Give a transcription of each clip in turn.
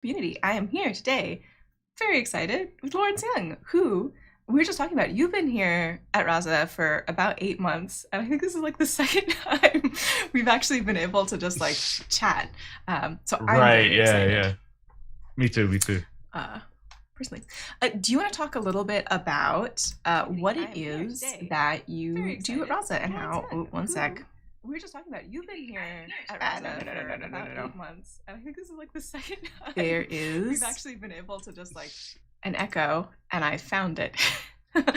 Community. I am here today, very excited, with Laurence Young, who we were just talking about. You've been here at Rasa for about 8 months, and I think this is like the second time we've actually been able to just like chat. So I'm Right. very Yeah. excited. Yeah. Me too. Me too. Uh, Personally, do you want to talk a little bit about what it is that you do at Rasa and how? Oh, one sec. We were just talking about you've been here at Rasa for about 8 months, and I think this is like the second time there is we've actually been able to just like an echo, and I found it. Okay,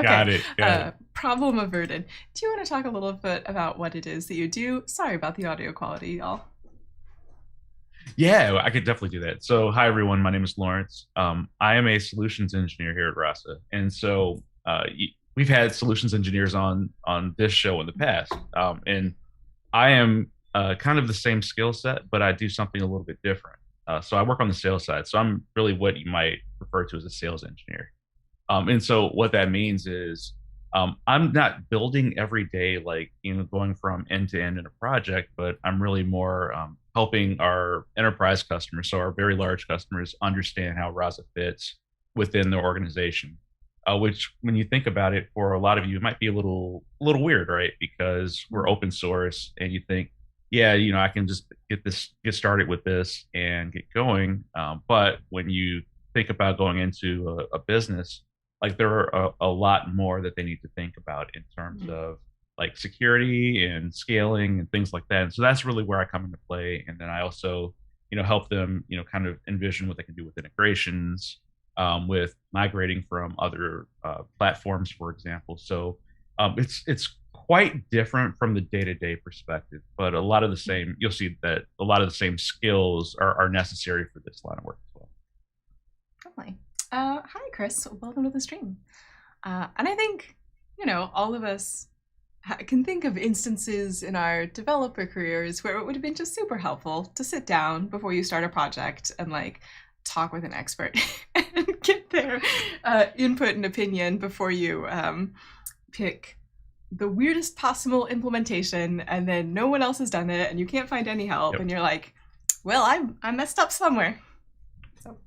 Got it. Got it. problem averted. Do you want to talk a little bit about what it is that you do? Sorry about the audio quality, y'all. Yeah, I could definitely do that. So, hi everyone. My name is Lawrence. I am a solutions engineer here at Rasa, and so we've had solutions engineers on this show in the past, and I am kind of the same skill set, but I do something a little bit different. So, I work on the sales side. So, I'm really what you might refer to as a sales engineer. And so what that means is I'm not building every day, like, going from end to end in a project, but I'm really more helping our enterprise customers, so our very large customers, understand how Rasa fits within the organization. Which, when you think about it, for a lot of you, it might be a little weird, right? Because we're open source, and you think, yeah, I can just get started with this and get going. But when you think about going into a business, like there are a lot more that they need to think about in terms Mhm. of like security and scaling and things like that. And so that's really where I come into play. And then I also, help them, kind of envision what they can do with integrations, with migrating from other platforms, for example. So it's quite different from the day-to-day perspective, but a lot of the same. You'll see that a lot of the same skills are necessary for this line of work as well. Definitely. Hi, Chris. Welcome to the stream. And I think, all of us can think of instances in our developer careers where it would have been just super helpful to sit down before you start a project and like talk with an expert and get their input and opinion before you pick the weirdest possible implementation, and then no one else has done it and you can't find any help Yep. and you're like, well, I messed up somewhere. So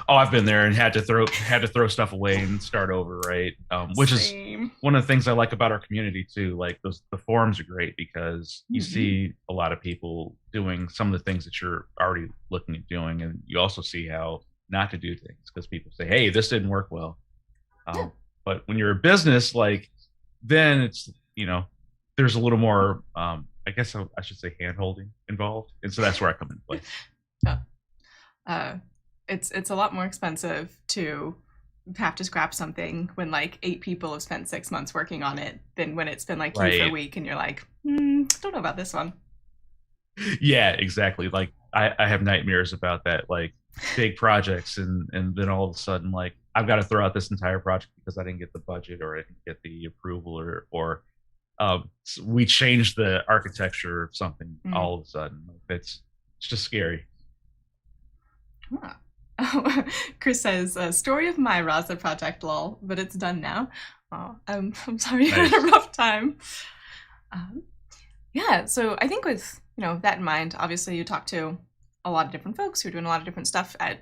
Oh, I've been there and had to throw stuff away and start over, right? Which is same. one of the things I like about our community too. Like the forums are great because you Mm-hmm. see a lot of people doing some of the things that you're already looking at doing, and you also see how not to do things because people say, "Hey, this didn't work well." Yeah. But when you're a business, like then it's there's a little more. I guess I should say hand holding involved, and so that's where I come into play. Yeah. Uh, it's a lot more expensive to have to scrap something when like 8 people have spent 6 months working on it than when it's been like you for a Right. week and you're like, don't know about this one. Yeah, exactly. Like I have nightmares about that, like big projects, and then all of a sudden, like I've got to throw out this entire project because I didn't get the budget or I didn't get the approval or we changed the architecture of something Mm. all of a sudden. Like, it's just scary. Huh. Chris says, "Story of my Rasa project, lol, but it's done now." Oh, I'm sorry you had a Nice. rough time. Um, yeah, so I think with that in mind, obviously you talk to a lot of different folks who are doing a lot of different stuff at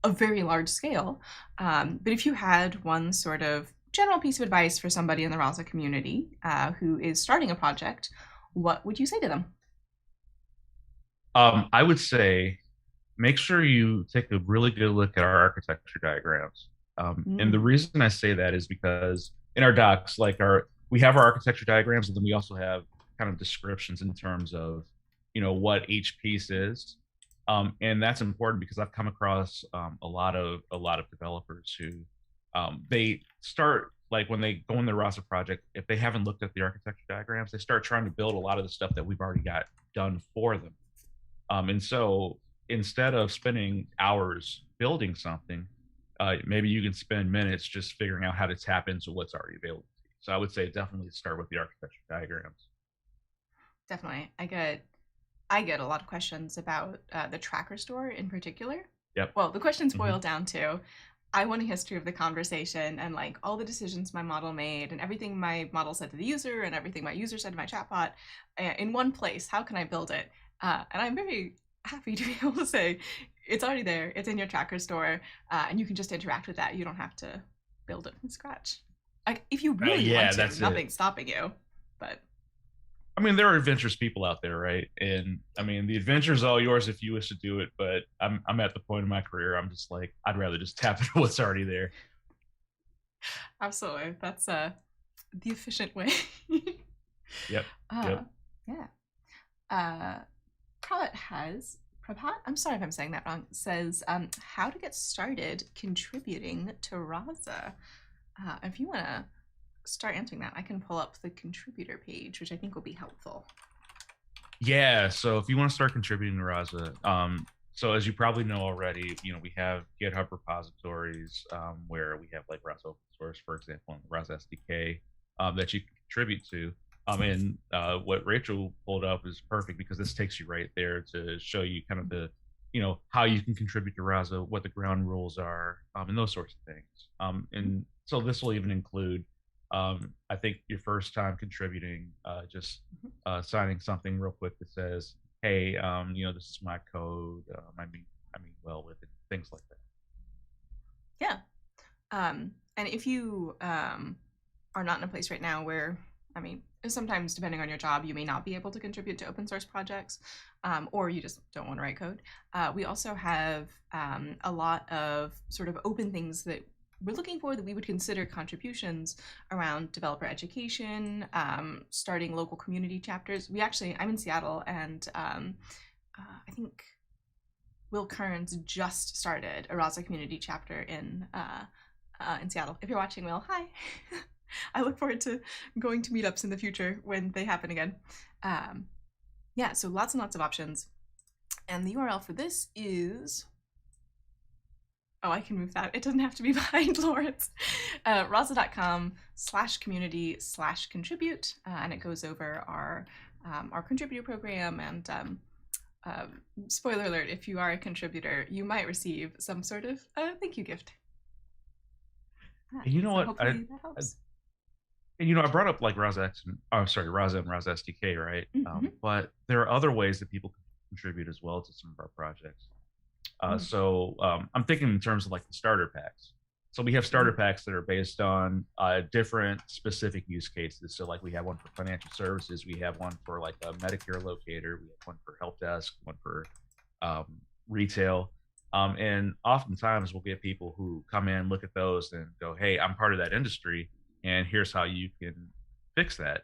a very large scale. But if you had one sort of general piece of advice for somebody in the Rasa community who is starting a project, what would you say to them? I would say make sure you take a really good look at our architecture diagrams. And the Mm. reason I say that is because in our docs, like we have our architecture diagrams, and then we also have kind of descriptions in terms of, what each piece is. And that's important because I've come across a lot of developers who they start like when they go in the Rasa project, if they haven't looked at the architecture diagrams, they start trying to build a lot of the stuff that we've already got done for them. And so instead of spending hours building something, maybe you can spend minutes just figuring out how to tap into what's already available. So I would say definitely start with the architecture diagrams. Definitely, I get a lot of questions about the tracker store in particular. Yep. Well, the questions Hmm. boil down to I want a history of the conversation and like all the decisions my model made and everything my model said to the user and everything my user said to my chatbot in one place. How can I build it? And I'm very happy to be able to say it's already there. It's in your tracker store, and you can just interact with that. You don't have to build it from scratch. Like if you really want Yeah, to, that's it. nothing's stopping you. But I mean, there are adventurous people out there, right? And I mean, the adventure is all yours if you wish to do it. But I'm at the point in my career, I'm just like, I'd rather just tap into what's already there. absolutely, that's the efficient way. Yep. uh, Yep. yeah. Uh, Prabhat, I'm sorry if I'm saying that wrong, says how to get started contributing to Rasa. If you want to start answering that, I can pull up the contributor page, which I think will be helpful. Yeah. So if you want to start contributing to Rasa, so as you probably know already, we have GitHub repositories where we have like Rasa Open Source, for example, and Rasa SDK that you can contribute to. And what Rachel pulled up is perfect because this takes you right there to show you kind of how you can contribute to Rasa, what the ground rules are, and those sorts of things. And so this will even include, I think, your first time contributing, just signing something real quick that says, "Hey, this is my code. I mean well with it," things like that. Yeah. And if you are not in a place right now where, I mean, sometimes depending on your job, you may not be able to contribute to open source projects, or you just don't want to write code. We also have a lot of sort of open things that we're looking for that we would consider contributions around developer education, starting local community chapters. I'm in Seattle, and I think Will Kearns just started a Rasa Community chapter in Seattle. If you're watching, Will, hi. I look forward to going to meetups in the future when they happen again. Yeah, so lots and lots of options. And the URL for this is, oh, I can move that. It doesn't have to be behind Laurence. Rasa.com/community/contribute, and it goes over our contributor program. And spoiler alert, if you are a contributor, you might receive some sort of thank you gift. You know So what? hopefully that helps. I brought up like Rasa X, Rasa and Rasa SDK, right? Mm-hmm. But there are other ways that people can contribute as well to some of our projects. So I'm thinking in terms of like the starter packs. So we have starter packs that are based on different specific use cases. So like we have one for financial services, we have one for like a Medicare locator, we have one for help desk, one for retail. And oftentimes we'll get people who come in, look at those, and go, "Hey, I'm part of that industry, and here's how you can fix that,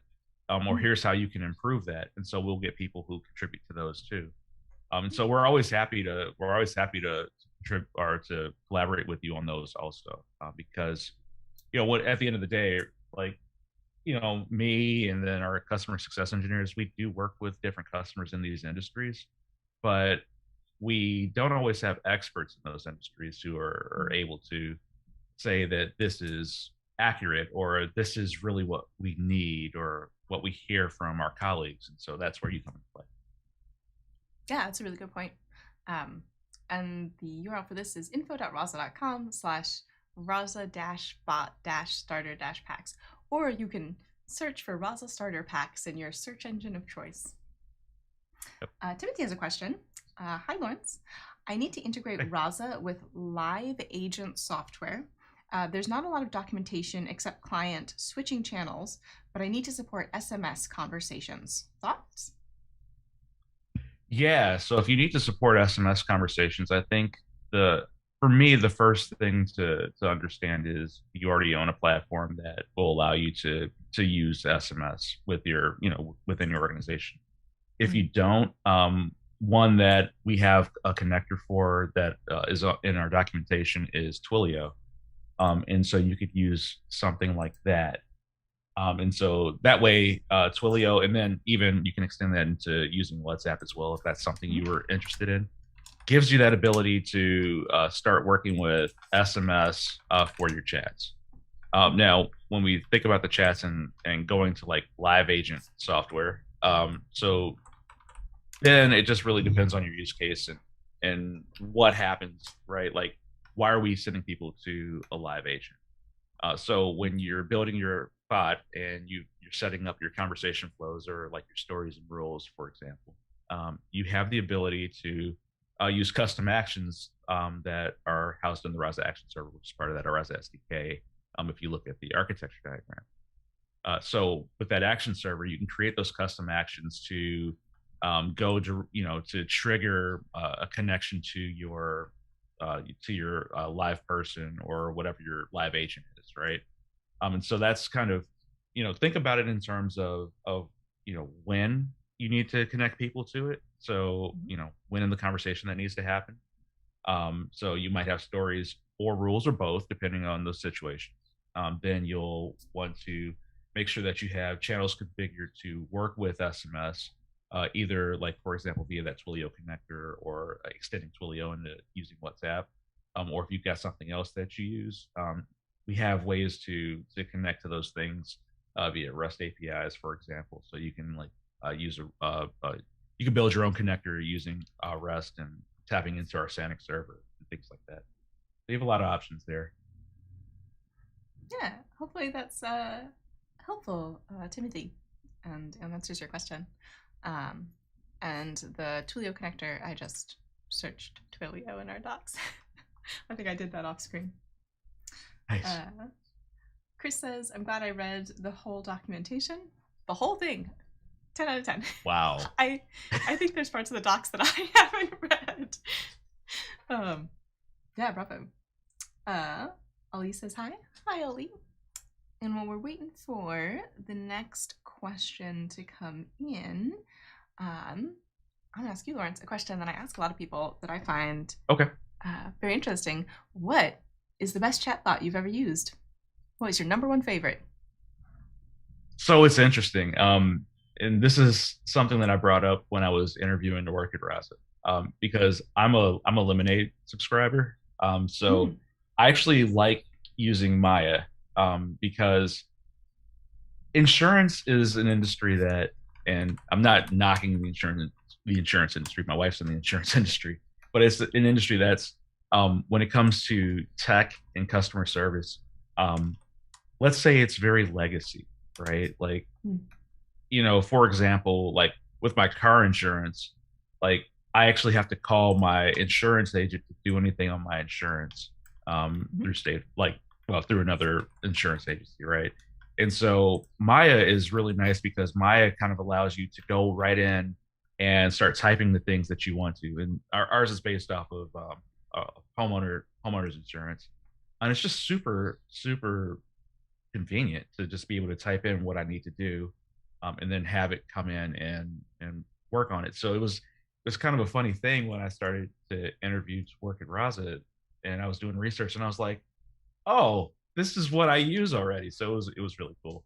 or here's how you can improve that." And so we'll get people who contribute to those too. And so we're always happy to contribute or to collaborate with you on those also, because what at the end of the day, like me and then our customer success engineers, we do work with different customers in these industries, but we don't always have experts in those industries who are able to say that this is accurate or this is really what we need or what we hear from our colleagues. And so that's where you come into play. Yeah, that's a really good point. And the URL for this is info.rasa.com/rasa-bot-starter-packs. Or you can search for Rasa starter packs in your search engine of choice. Timothy has a question. Hi, Laurence. I need to integrate Rasa with live agent software. There's not a lot of documentation except client switching channels, but I need to support SMS conversations. Thoughts? Yeah. So if you need to support SMS conversations, I think for me, the first thing to understand is you already own a platform that will allow you to use SMS with within your organization. If you don't, one that we have a connector for that is in our documentation is Twilio. And so you could use something like that. And so that way, Twilio, and then even you can extend that into using WhatsApp as well, if that's something you were interested in, gives you that ability to start working with SMS for your chats. Now, when we think about the chats and going to like live agent software, so then it just really depends on your use case and what happens, right? Like, why are we sending people to a live agent? So when you're building your bot and you're setting up your conversation flows or like your stories and rules, for example, you have the ability to use custom actions that are housed in the Rasa Action Server, which is part of that Rasa SDK. If you look at the architecture diagram, so with that action server, you can create those custom actions to go to to trigger a connection to your live person or whatever your live agent is, right? And so that's kind of think about it in terms of when you need to connect people to it. So when in the conversation that needs to happen. So you might have stories or rules or both, depending on the situation. Then you'll want to make sure that you have channels configured to work with SMS, either like, for example, via that Twilio connector or extending Twilio into using WhatsApp, or if you've got something else that you use. We have ways to connect to those things via REST APIs, for example. So you can use you can build your own connector using REST and tapping into our Sanic server and things like that. They have a lot of options there. Yeah, hopefully that's helpful, Timothy, and answers your question. And the Twilio connector, I just searched Twilio in our docs. I think I did that off screen. Nice. Chris says, I'm glad I read the whole documentation. The whole thing. 10 out of 10. Wow. I think there's parts of the docs that I haven't read. Yeah, bravo. Ali says hi. Hi, Ali. And while we're waiting for the next question to come in, I'm going to ask you, Laurence, a question that I ask a lot of people that I find very interesting. What is the best chatbot you've ever used? What is your number one favorite? So it's interesting. And this is something that I brought up when I was interviewing to work at Rasa, because I'm a Lemonade subscriber. So I actually like using Maya because insurance is an industry that, and I'm not knocking the insurance industry. My wife's in the insurance industry, but it's an industry that's when it comes to tech and customer service, let's say it's very legacy, right? Like, for example, like with my car insurance, like I actually have to call my insurance agent to do anything on my insurance through another insurance agency, right? And so Maya is really nice because Maya kind of allows you to go right in and start typing the things that you want to. And ours is based off of homeowners insurance, and it's just super, super convenient to just be able to type in what I need to do, and then have it come in and work on it. So it was kind of a funny thing when I started to interview to work at Rasa, and I was doing research, and I was like, oh, this is what I use already. So it was really cool.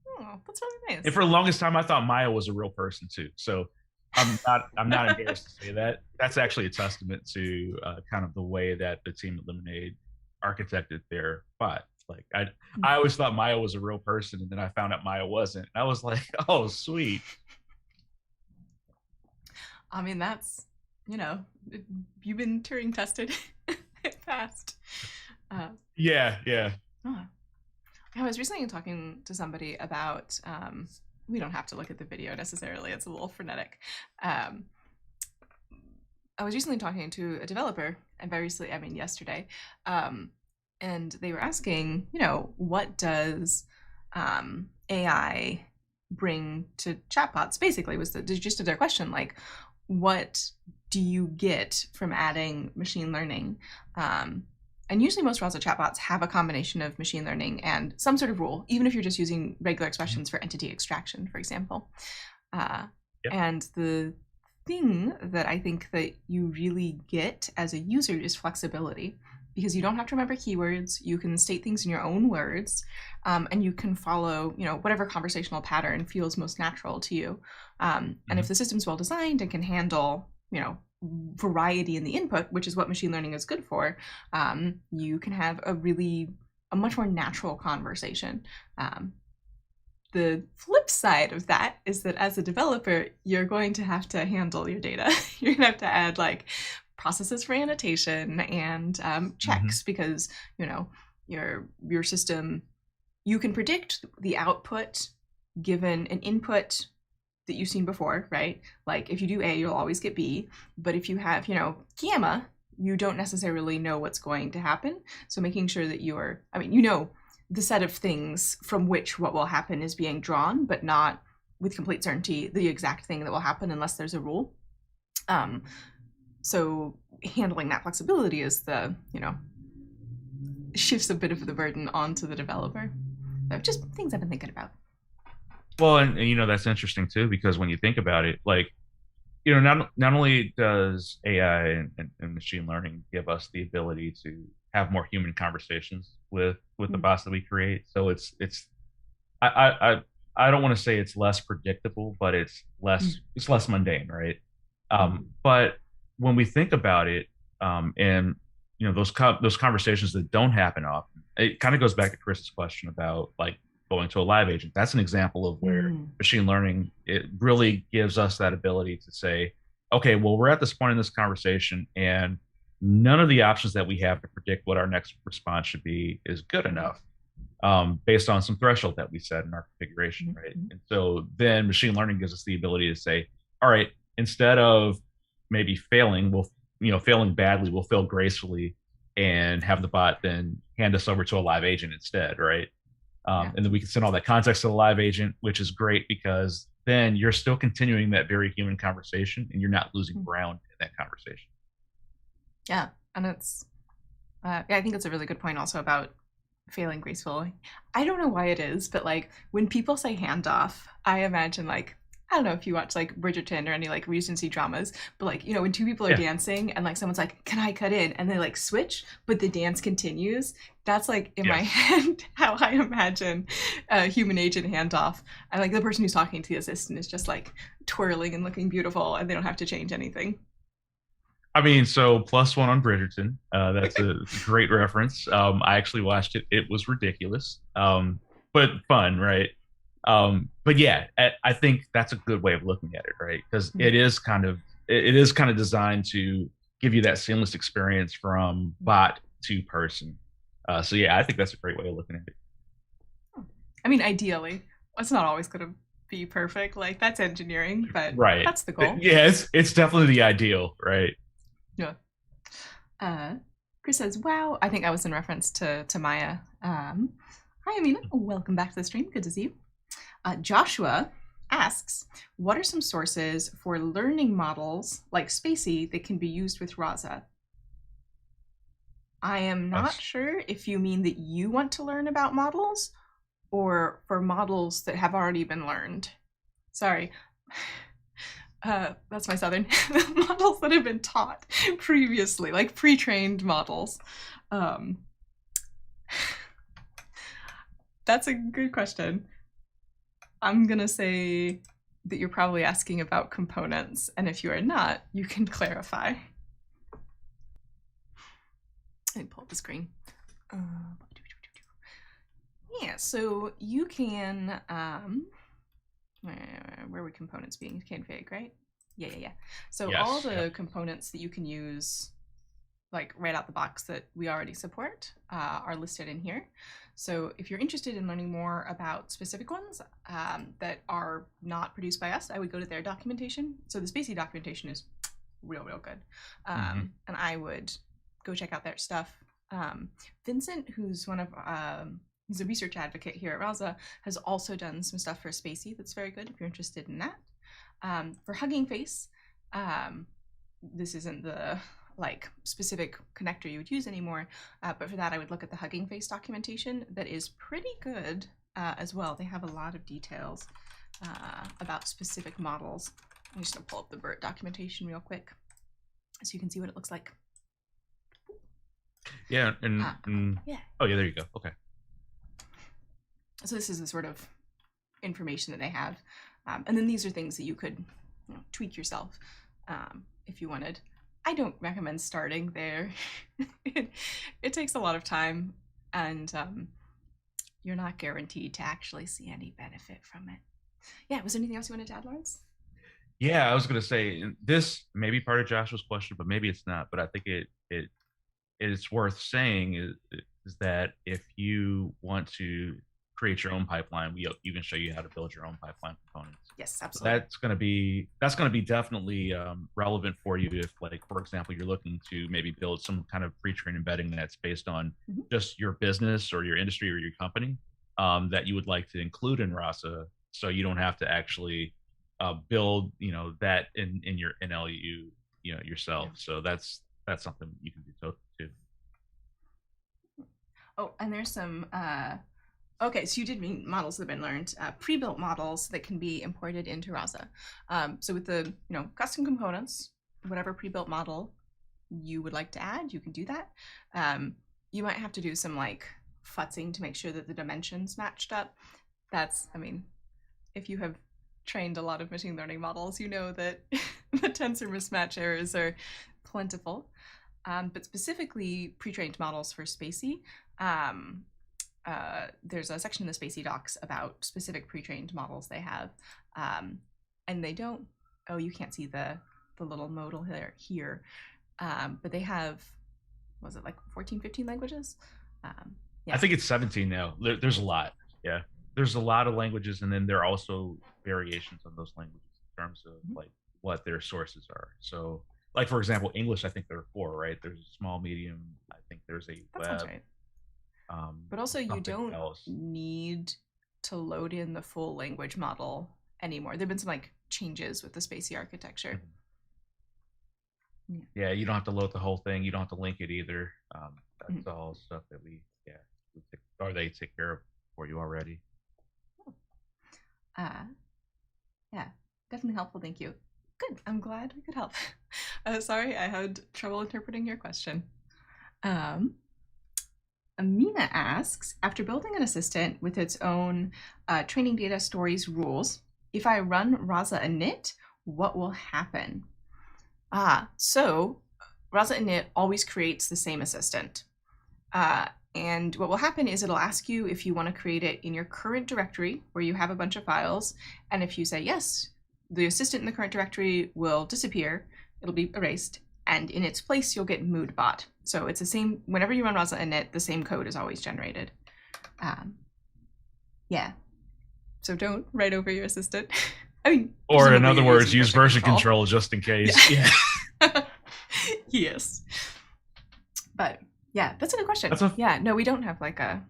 Oh, that's really nice. And for the longest time, I thought Maya was a real person too. So I'm not embarrassed to say that. That's actually a testament to kind of the way that the team at Lemonade architected their bot. Like I always thought Maya was a real person, and then I found out Maya wasn't. And I was like, oh, sweet. I mean, that's, you've been Turing tested fast. Yeah. Oh. I was recently talking to somebody about, we don't have to look at the video necessarily, it's a little frenetic. I was recently talking to a developer, and yesterday, and they were asking, what does AI bring to chatbots? Basically, was the gist of their question, like, what do you get from adding machine learning? And usually most Rasa chatbots have a combination of machine learning and some sort of rule, even if you're just using regular expressions for entity extraction, for example. And the thing that I think that you really get as a user is flexibility, because you don't have to remember keywords. You can state things in your own words, and you can follow, whatever conversational pattern feels most natural to you. And if the system's well designed and can handle, variety in the input, which is what machine learning is good for, you can have a much more natural conversation. The flip side of that is that as a developer, you're going to have to handle your data. You're going to have to add like processes for annotation and checks, because your system, you can predict the output given an input that you've seen before, right? Like if you do A, you'll always get B. But if you have, gamma, you don't necessarily know what's going to happen. So making sure that the set of things from which what will happen is being drawn, but not with complete certainty the exact thing that will happen unless there's a rule. So handling that flexibility is shifts a bit of the burden onto the developer. So just things I've been thinking about. Well, and that's interesting too, because when you think about it, like, not only does AI and machine learning give us the ability to have more human conversations with the bots that we create. So it's I don't want to say it's less predictable, but it's less mundane, right? But when we think about it, and those conversations that don't happen often, it kind of goes back to Chris's question about like going to a live agent. That's an example of where machine learning, it really gives us that ability to say, okay, well, we're at this point in this conversation, and none of the options that we have to predict what our next response should be is good enough, based on some threshold that we set in our configuration, right? And so then machine learning gives us the ability to say, all right, instead of maybe failing, failing badly, we'll fail gracefully and have the bot then hand us over to a live agent instead, right? And then we can send all that context to the live agent, which is great because then you're still continuing that very human conversation and you're not losing ground in that conversation. Yeah, and it's, I think it's a really good point also about failing gracefully. I don't know why it is, but like when people say handoff, I imagine like, I don't know if you watch like Bridgerton or any like Regency dramas, but like, when two people are dancing and like someone's like, can I cut in? And they like switch, but the dance continues. That's like in my head how I imagine a human agent handoff. And like the person who's talking to the assistant is just like twirling and looking beautiful and they don't have to change anything. I mean, so +1 on Bridgerton. That's a great reference. I actually watched it. It was ridiculous, but fun, right? But yeah, I think that's a good way of looking at it, right? Because it is kind of designed to give you that seamless experience from bot to person. So yeah, I think that's a great way of looking at it. I mean, ideally, it's not always going to be perfect. Like that's engineering, but that's the goal. Yeah, it's definitely the ideal, right? Yeah. Chris says, "Wow." I think I was in reference to Maya. Hi, Amina. Welcome back to the stream. Good to see you. Joshua asks, what are some sources for learning models like Spacey that can be used with Rasa? I am not sure if you mean that you want to learn about models or for models that have already been learned. Sorry. That's my southern. Models that have been taught previously, like pre-trained models. That's a good question. I'm gonna say that you're probably asking about components, and if you are not, you can clarify. Let me pull up the screen. Yeah, so you can, where were components being configured, right? Yeah. So all the components that you can use, like right out the box that we already support, are listed in here. So if you're interested in learning more about specific ones that are not produced by us, I would go to their documentation. So the Spacey documentation is real good. And I would go check out their stuff. Vincent, who's he's a research advocate here at Rasa, has also done some stuff for Spacey that's very good if you're interested in that. For Hugging Face, this isn't the like specific connector you would use anymore, but for that I would look at the Hugging Face documentation that is pretty good as well. They have a lot of details about specific models. I'm just gonna pull up the BERT documentation real quick so you can see what it looks like. Yeah, and oh yeah, there you go. Okay. So this is the sort of information that they have, and then these are things that you could tweak yourself if you wanted. I don't recommend starting there. It takes a lot of time, and you're not guaranteed to actually see any benefit from it. Yeah, was there anything else you wanted to add, Laurence? Yeah, I was gonna say this may be part of Joshua's question, but maybe it's not. But I think it's worth saying is that if you want to create your own pipeline, we can show you how to build your own pipeline components. Yes, So absolutely. that's gonna be definitely relevant for you if, like, for example, you're looking to maybe build some kind of pre-trained embedding that's based on Mhm. just your business or your industry or your company, that you would like to include in Rasa, so you don't have to actually build, that in your NLU, Yeah. yourself. So that's something you can do too. Oh, and there's some. Okay, so you did mean models that have been learned, pre-built models that can be imported into Rasa. So with the custom components, whatever pre-built model you would like to add, you can do that. You might have to do some like futzing to make sure that the dimensions matched up. That's, I mean, if you have trained a lot of machine learning models, you know that the tensor mismatch errors are plentiful. But specifically pre-trained models for Spacey, um, there's a section in the Spacey docs about specific pre-trained models they have, and they don't. Oh, you can't see the little modal here, but they have, was it like 14, 15 languages? I Yeah. think it's 17 now. There's a lot. Yeah. There's a lot of languages, and then there are also variations on those languages in terms of Mhm. like what their sources are. So, like for example, English, I think there are four, right? There's a small, medium. I think there's a That sounds web, right. um, But also, you something don't else. need to load in the full language model anymore. There've been some like changes with the Spacey architecture. Mhm. Yeah. Yeah, you don't have to load the whole thing. You don't have to link it either. Mhm. That's all stuff that or they take care of for you already. Uh, yeah, definitely helpful. Thank you. Good. I'm glad we could help. Sorry, I had trouble interpreting your question. Um, Amina asks, after building an assistant with its own training data stories rules, if I run Rasa init, what will happen? So Rasa init always creates the same assistant. And what will happen is it'll ask you if you want to create it in your current directory where you have a bunch of files. And if you say yes, the assistant in the current directory will disappear. It'll be erased. And in its place, you'll get moodbot. So it's the same, whenever you run Rasa init, the same code is always generated. Um, yeah. So don't write over your assistant. I mean, Or in presumably other you're words, using use version version control. control just in case. Yeah. Yeah. Yes. But yeah, that's a good question. That's a Yeah, no, we don't have like a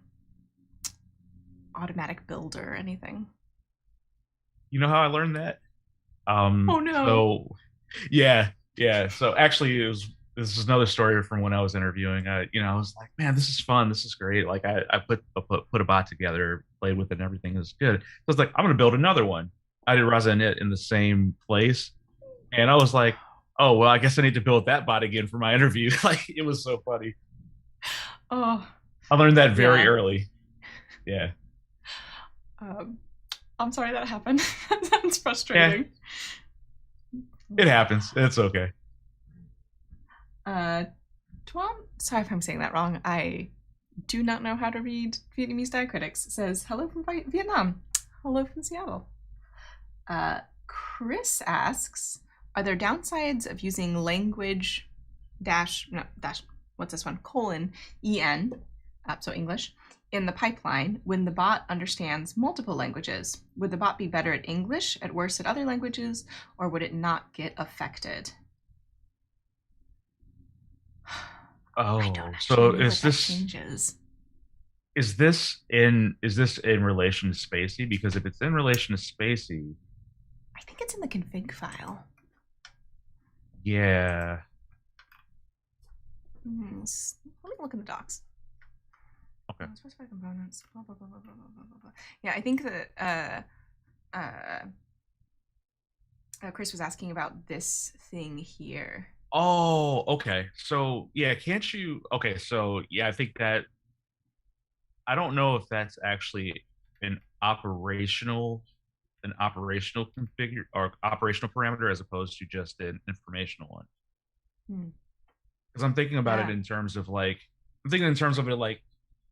automatic builder or anything. You know how I learned that? Oh no. So yeah, yeah. So actually, this is another story from when I was interviewing. I was like, man, this is fun. This is great. Like, I put a bot together, played with it, and everything is good. So I was like, I'm gonna build another one. I did Rasa Init in the same place, and I was like, oh well, I guess I need to build that bot again for my interview. Like, it was so funny. Oh, I learned that very yeah. early. Yeah, Um, I'm sorry that happened. That sounds yeah. frustrating. It happens. It's okay. Uh, Tuan, sorry if I'm saying that wrong. I do not know how to read Vietnamese diacritics. It says, hello from Vietnam. Hello from Seattle. Chris asks, are there downsides of using language what's this one, colon, en, so English, in the pipeline when the bot understands multiple languages? Would the bot be better at English, at worse at other languages, or would it not get affected? I don't Oh, actually so know what that changes. is this in relation to Spacey? Because if it's in relation to Spacey, I think it's in the config file. yeah. Let me look in the docs. Okay. Specify components. Blah, blah, blah, blah, blah, blah, blah, blah. Yeah, I think that Chris was asking about this thing here. Oh, okay. So yeah, can't you? Okay, so yeah, I think that I don't know if that's actually an operational configure or operational parameter as opposed to just an informational one. Hmm. Because I'm thinking about it Yeah. in terms of like I'm thinking in terms of it like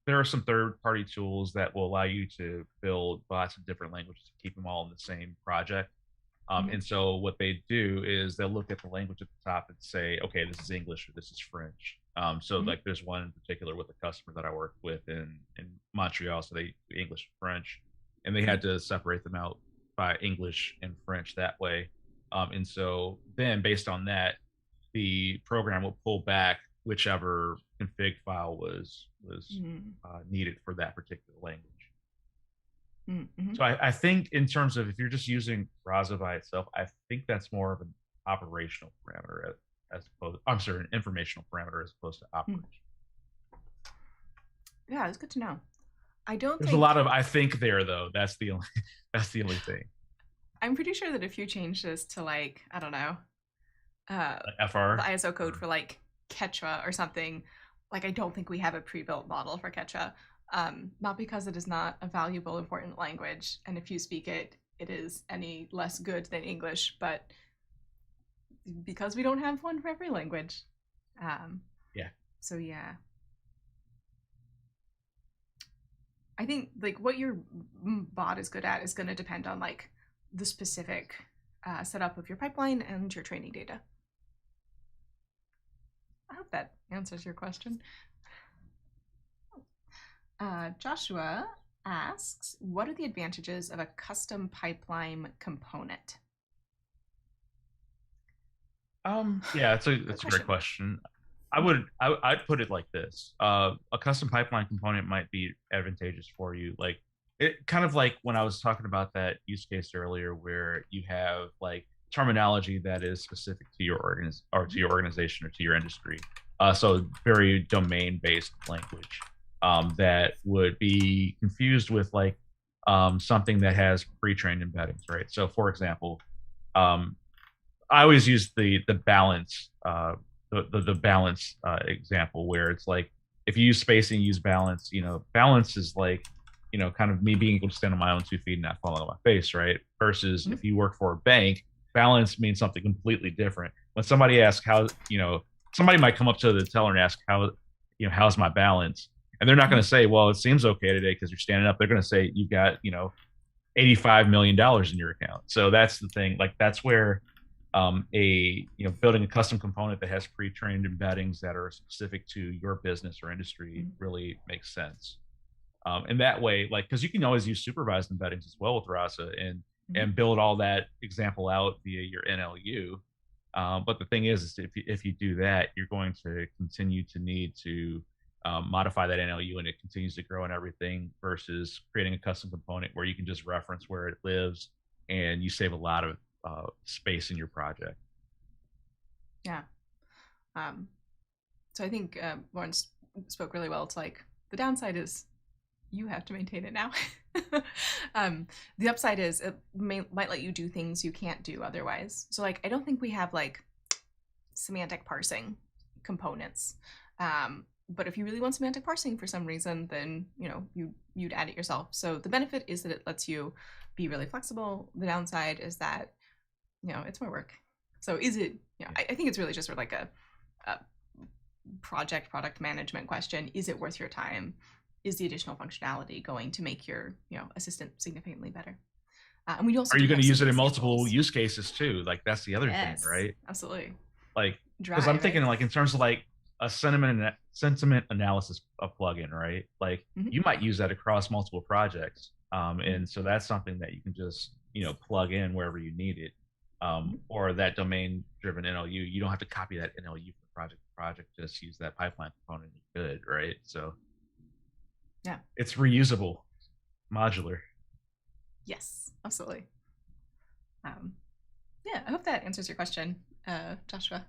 there are some third party tools that will allow you to build bots in different languages to keep them all in the same project. Mm-hmm. And so what they do is they'll look at the language at the top and say, okay, this is English or this is French. So Mm-hmm. like there's one in particular with a customer that I worked with in Montreal. So they English and French, and they Mm-hmm. had to separate them out by English and French that way. And so then based on that, the program will pull back whichever config file was needed for that particular language. Mm-hmm. So I think in terms of if you're just using Rasa by itself, I think that's more of an operational parameter as opposed, I'm sorry, an informational parameter as opposed to operational. Yeah, it's good to know. I don't There's think a lot of I think there though. That's the only thing. I'm pretty sure that if you change this to like, I don't know, Like FR, the ISO code for like Quechua or something, like I don't think we have a pre-built model for Quechua. Not because it is not a valuable, important language, and if you speak it, it is any less good than English, but because we don't have one for every language. Yeah. So yeah. I think like what your bot is good at is going to depend on like the specific setup of your pipeline and your training data. I hope that answers your question. Joshua asks, what are the advantages of a custom pipeline component? Yeah, that's a great question. I'd put it like this. A custom pipeline component might be advantageous for you. Like it kind of like when I was talking about that use case earlier where you have like terminology that is specific to your organization or to your industry. So very domain based language that would be confused with like something that has pre-trained embeddings, right? So for example, I always use the balance the balance example where it's like if you use spacing, use balance. You know, balance is like kind of me being able to stand on my own 2 feet and not falling on my face, right? Versus if you work for a bank, balance means something completely different. When somebody asks how, somebody might come up to the teller and ask how, how's my balance, and they're not going to say, well, it seems okay today because you're standing up. They're going to say you've got $85 million in your account. So that's the thing. Like that's where building a custom component that has pre-trained embeddings that are specific to your business or industry really makes sense. And that way, like, because you can always use supervised embeddings as well with Rasa and build all that example out via your NLU. But the thing is if you do that, you're going to continue to need to modify that NLU, and it continues to grow and everything, versus creating a custom component where you can just reference where it lives and you save a lot of space in your project. Yeah. So I think Laurence spoke really well. It's like the downside is you have to maintain it now. The upside is it might let you do things you can't do otherwise. So like I don't think we have like semantic parsing components. But if you really want semantic parsing for some reason, then you'd add it yourself. So the benefit is that it lets you be really flexible. The downside is that it's more work. So is it? I think it's really just sort of like a product management question. Is it worth your time? Is the additional functionality going to make your assistant significantly better? And we also are you going to use it in multiple use cases too? Like that's the other thing, right? Absolutely. Like because I'm thinking like in terms of like a sentiment analysis plugin, right? Like you might use that across multiple projects, and so that's something that you can just plug in wherever you need it. Or that domain-driven NLU, you don't have to copy that NLU from project to project. Just use that pipeline component. You're good, right? So, yeah, it's reusable, modular. Yes, absolutely. Yeah, I hope that answers your question, Joshua.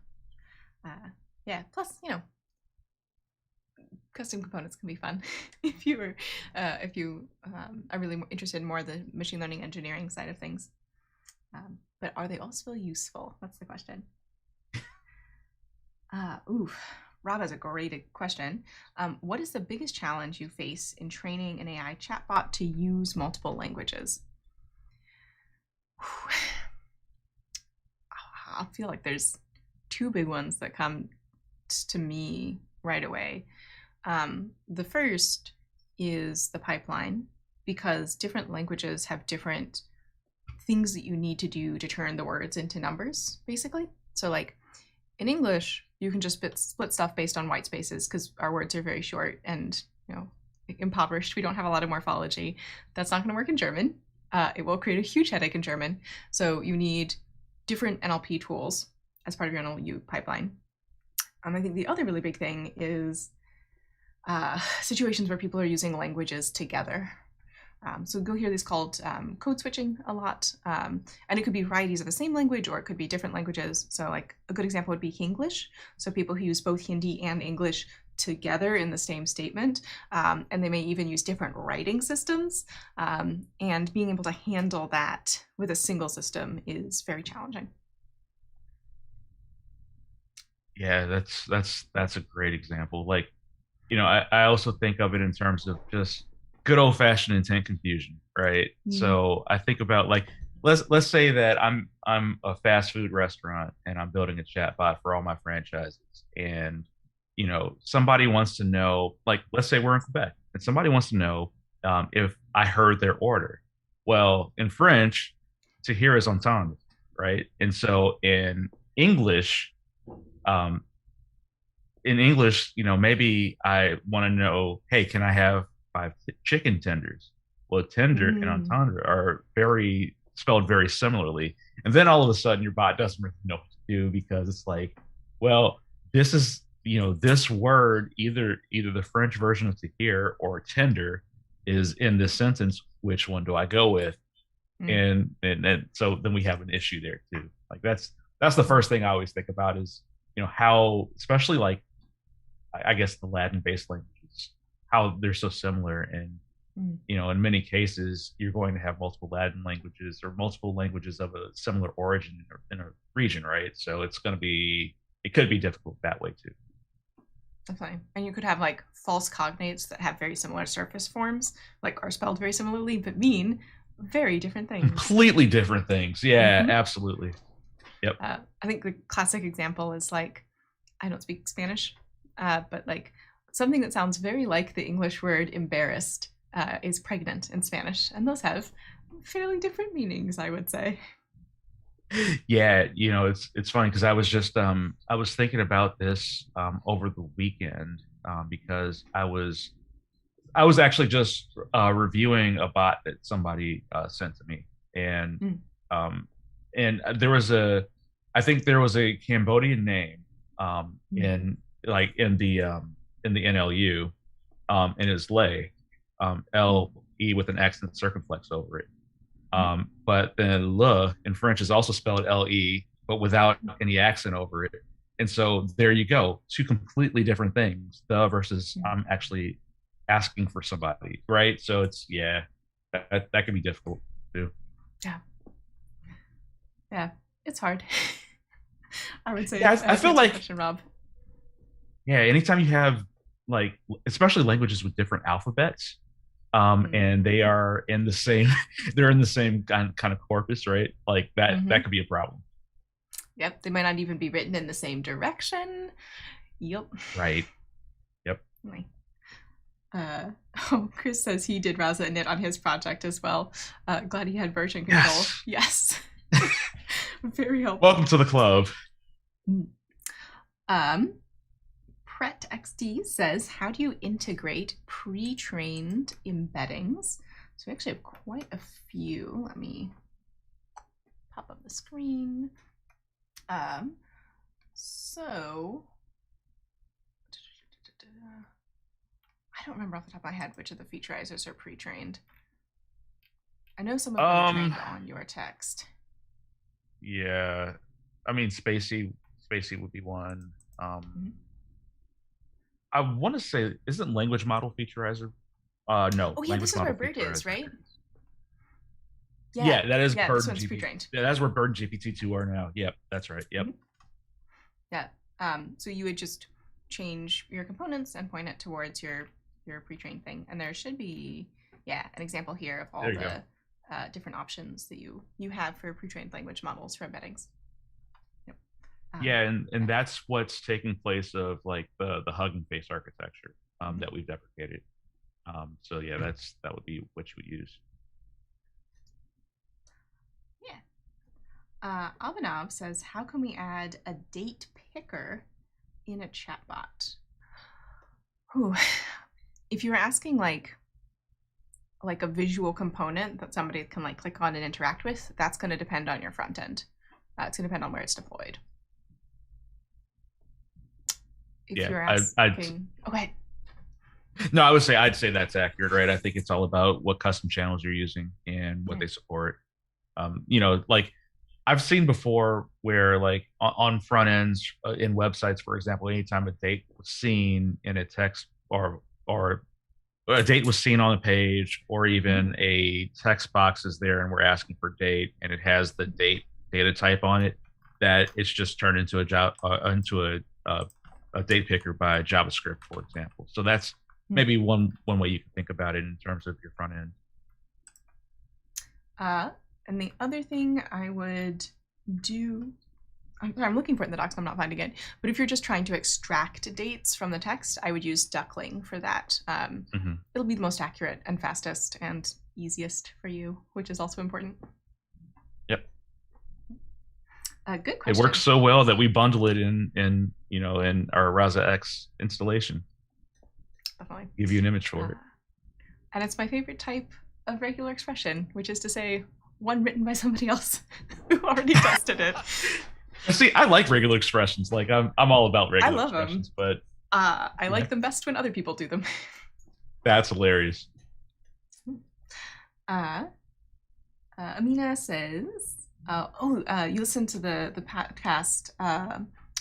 Yeah. Plus, custom components can be fun if you are really interested in more of the machine learning engineering side of things. But are they also useful? That's the question. Rob has a great question. What is the biggest challenge you face in training an AI chatbot to use multiple languages? I feel like there's two big ones that come to me right away. The first is the pipeline, because different languages have different things that you need to do to turn the words into numbers, basically. So like in English, you can just split stuff based on white spaces because our words are very short and impoverished. We don't have a lot of morphology. That's not going to work in German. it will create a huge headache in German. So you need different NLP tools as part of your NLU pipeline. I think the other really big thing is situations where people are using languages together. So you'll hear this called code switching a lot. And it could be varieties of the same language, or it could be different languages. So like a good example would be Hinglish. So people who use both Hindi and English together in the same statement. And they may even use different writing systems. And being able to handle that with a single system is very challenging. Yeah, that's a great example. Like, I also think of it in terms of just good old fashioned intent confusion, right? So I think about, like, let's say that I'm a fast food restaurant and I'm building a chatbot for all my franchises, and somebody wants to know, like, let's say we're in Quebec and somebody wants to know if I heard their order. Well, in French, to hear is entendre, right? And so um, in English, maybe I want to know, hey, can I have five chicken tenders? Well, tender and entendre are very spelled very similarly. And then all of a sudden your bot doesn't really know what to do, because it's like, well, this is, this word, either the French version of to hear or tender is in this sentence. Which one do I go with? And so then we have an issue there too. Like that's the first thing I always think about is, how, especially like, I guess the Latin-based languages, how they're so similar, and in many cases you're going to have multiple Latin languages or multiple languages of a similar origin in a region, right? So it could be difficult that way too. Definitely. And you could have like false cognates that have very similar surface forms, like are spelled very similarly, but mean very different things. Completely different things. Yeah, absolutely. Yep. I think the classic example is like, I don't speak Spanish, but like something that sounds very like the English word embarrassed is pregnant in Spanish. And those have fairly different meanings, I would say. Yeah, it's funny because I was thinking about this over the weekend, because I was actually just reviewing a bot that somebody sent to me, and I think there was a Cambodian name in the NLU, and it's Lay, LE with an accent circumflex over it. But then le in French is also spelled LE, but without any accent over it. And so there you go, two completely different things. The versus I'm actually asking for somebody, right? So it's that can be difficult too. Yeah, it's hard. I would say. Yeah, I feel like question, Rob. Yeah, anytime you have, like, especially languages with different alphabets, and they are in the same they're in the same kind of corpus, right? Like that could be a problem. Yep, they might not even be written in the same direction. Yep. Right. Yep. Chris says he did Rasa init on his project as well. Glad he had version control. Yes. Very helpful. Welcome to the club. Pret XD says, how do you integrate pre-trained embeddings? So we actually have quite a few. Let me pop up the screen. So I don't remember off the top of my head which of the featurizers are pre-trained. I know some of them are trained on your text. Yeah, I mean, Spacey would be one. I want to say, isn't language model featurizer? No. Oh yeah, this is where Bird is, right? Yeah, that is Bird this one's pre-trained. Yeah, that's where Bird GPT-2 are now. Yep, that's right. Yep. Yeah. So you would just change your components and point it towards your pre-trained thing, and there should be an example here of all the different options that you have for pre-trained language models for embeddings. And that's what's taking place of, like, the Hugging Face architecture that we've deprecated. So yeah, that would be what you would use. Albanov says, how can we add a date picker in a chatbot? If you're asking, like, like a visual component that somebody can like click on and interact with, that's going to depend on your front end. It's going to depend on where it's deployed. If you're asking, okay. No, I would say I'd say that's accurate, right? I think it's all about what custom channels you're using and what they support. Like I've seen before where like on front ends in websites, for example, anytime a date was seen in a text or a date was seen on a page, or even a text box is there and we're asking for date and it has the date data type on it, that it's just turned into a date picker by JavaScript, for example. So that's maybe one way you can think about it in terms of your front end. And the other thing I would do, I'm looking for it in the docs, I'm not finding it, but if you're just trying to extract dates from the text, I would use duckling for that. It'll be the most accurate and fastest and easiest for you, which is also important. Yep. Good question. It works so well that we bundle it in our Rasa X installation. Definitely. Give you an image for it. And it's my favorite type of regular expression, which is to say one written by somebody else who already tested it. See, I like regular expressions. Like I'm all about regular I love expressions, them. but I like them best when other people do them. That's hilarious. Amina says, you listened to the podcast.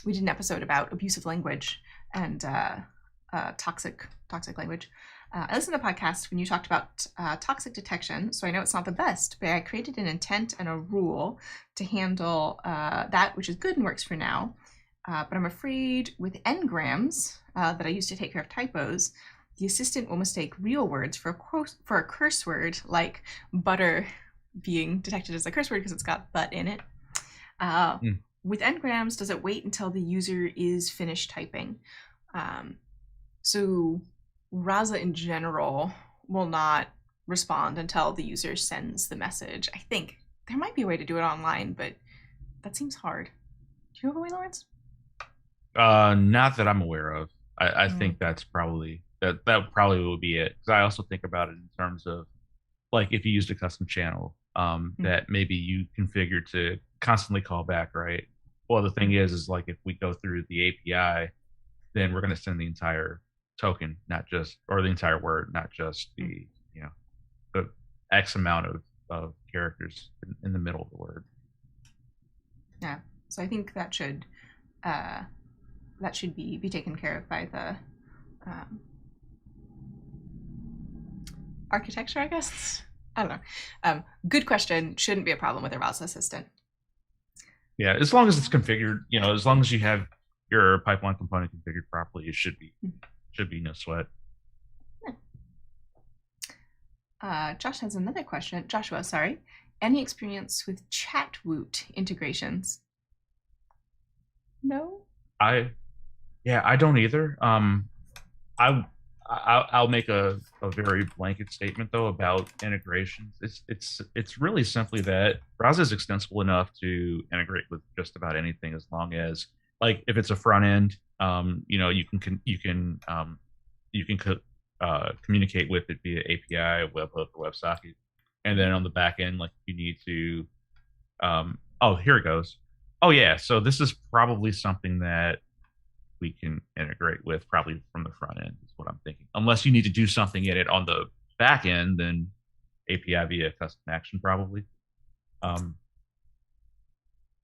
We did an episode about abusive language and toxic language. I listened to the podcast when you talked about toxic detection, so I know it's not the best, but I created an intent and a rule to handle that, which is good and works for now. But I'm afraid with n-grams that I use to take care of typos, the assistant will mistake real words for a curse word, like butter being detected as a curse word because it's got but in it. With n-grams, does it wait until the user is finished typing? So Rasa in general will not respond until the user sends the message. I think there might be a way to do it online, but that seems hard. Do you have a way, Laurence? Not that I'm aware of. I think that's probably that probably will be it. Because I also think about it in terms of like if you used a custom channel that maybe you configured to constantly call back, right? Well, the thing is like if we go through the API, then we're going to send the entire token, or the entire word, not just the the X amount of characters in the middle of the word. Yeah, so I think that should be taken care of by the architecture, I guess. I don't know. Good question. Shouldn't be a problem with a Rasa assistant. Yeah, as long as it's configured, as long as you have your pipeline component configured properly, it should be no sweat. Josh has another question. Joshua, sorry. Any experience with ChatWoot integrations? No? I don't either. I'll make a very blanket statement though about integrations. It's really simply that browser is extensible enough to integrate with just about anything, as long as like if it's a front end, you can communicate with it via API, webhook, or WebSocket, and then on the back end, like you need to, here it goes. Oh yeah, so this is probably something that we can integrate with probably from the front end is what I'm thinking. Unless you need to do something in it on the back end, then API via custom action probably. The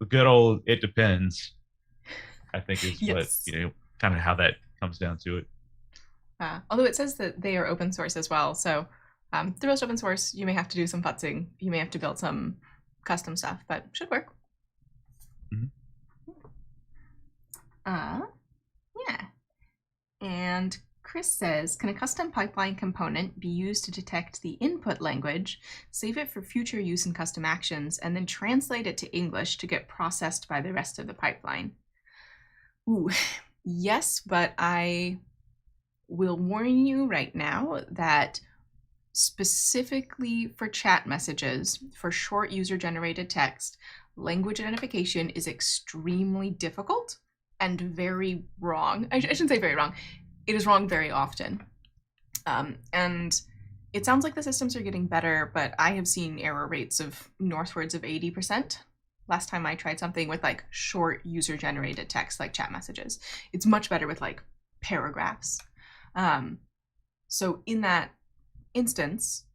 good old it depends, I think is yes. what, kind of how that comes down to it. Although it says that they are open source as well. So through most open source, you may have to do some futzing. You may have to build some custom stuff, but should work. Yeah. And Chris says, can a custom pipeline component be used to detect the input language, save it for future use in custom actions, and then translate it to English to get processed by the rest of the pipeline? Ooh, yes, but I will warn you right now that specifically for chat messages, for short user-generated text, language identification is extremely difficult and very wrong. I shouldn't say very wrong. It is wrong very often. And it sounds like the systems are getting better, but I have seen error rates of northwards of 80%. Last time I tried something with like short user generated text, like chat messages. It's much better with like paragraphs. So in that instance,